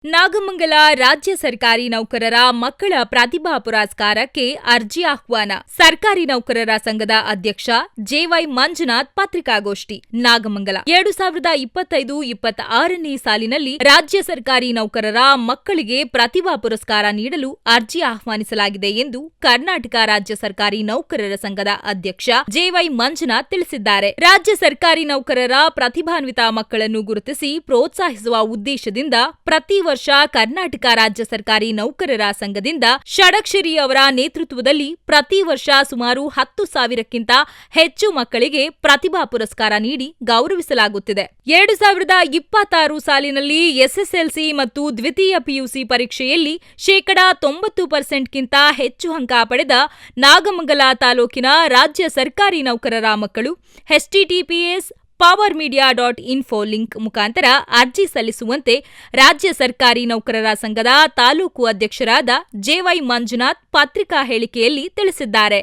ನಾಗಮಂಗಲ ರಾಜ್ಯ ಸರ್ಕಾರಿ ನೌಕರರ ಮಕ್ಕಳ ಪ್ರತಿಭಾ ಪುರಸ್ಕಾರಕ್ಕೆ ಅರ್ಜಿ ಆಹ್ವಾನ. ಸರ್ಕಾರಿ ನೌಕರರ ಸಂಘದ ಅಧ್ಯಕ್ಷ ಜೆವೈ ಮಂಜುನಾಥ್ ಪತ್ರಿಕಾಗೋಷ್ಠಿ. ನಾಗಮಂಗಲ 2025-26ನೇ ಸಾಲಿನಲ್ಲಿ ರಾಜ್ಯ ಸರ್ಕಾರಿ ನೌಕರರ ಮಕ್ಕಳಿಗೆ ಪ್ರತಿಭಾ ಪುರಸ್ಕಾರ ನೀಡಲು ಅರ್ಜಿ ಆಹ್ವಾನಿಸಲಾಗಿದೆ ಎಂದು ಕರ್ನಾಟಕ ರಾಜ್ಯ ಸರ್ಕಾರಿ ನೌಕರರ ಸಂಘದ ಅಧ್ಯಕ್ಷ ಜೆವೈ ಮಂಜುನಾಥ್ ತಿಳಿಸಿದ್ದಾರೆ. ರಾಜ್ಯ ಸರ್ಕಾರಿ ನೌಕರರ ಪ್ರತಿಭಾನ್ವಿತ ಮಕ್ಕಳನ್ನು ಗುರುತಿಸಿ ಪ್ರೋತ್ಸಾಹಿಸುವ ಉದ್ದೇಶದಿಂದ ಪ್ರತಿ ವರ್ಷ ಕರ್ನಾಟಕ ರಾಜ್ಯ ಸರ್ಕಾರಿ ನೌಕರರ ಸಂಘದಿಂದ ಷಡಕ್ಷರಿ ಅವರ ನೇತೃತ್ವದಲ್ಲಿ ಪ್ರತಿ ವರ್ಷ ಸುಮಾರು 10,000ಕ್ಕಿಂತ ಹೆಚ್ಚು ಮಕ್ಕಳಿಗೆ ಪ್ರತಿಭಾ ಪುರಸ್ಕಾರ ನೀಡಿ ಗೌರವಿಸಲಾಗುತ್ತಿದೆ. 2026 ಸಾಲಿನಲ್ಲಿ ಎಸ್ಎಸ್ಎಲ್ಸಿ ಮತ್ತು ದ್ವಿತೀಯ ಪಿಯುಸಿ ಪರೀಕ್ಷೆಯಲ್ಲಿ 90% ಹೆಚ್ಚು ಅಂಕ ಪಡೆದ ನಾಗಮಂಗಲ ತಾಲೂಕಿನ ರಾಜ್ಯ ಸರ್ಕಾರಿ ನೌಕರರ ಮಕ್ಕಳು https://powermedia.info ಲಿಂಕ್ ಮುಖಾಂತರ ಅರ್ಜಿ ಸಲ್ಲಿಸುವಂತೆ ರಾಜ್ಯ ಸರ್ಕಾರಿ ನೌಕರರ ಸಂಘದ ತಾಲೂಕು ಅಧ್ಯಕ್ಷರಾದ ಜೆವೈ ಮಂಜುನಾಥ್ ಪತ್ರಿಕಾ ಹೇಳಿಕೆಯಲ್ಲಿ ತಿಳಿಸಿದ್ದಾರೆ.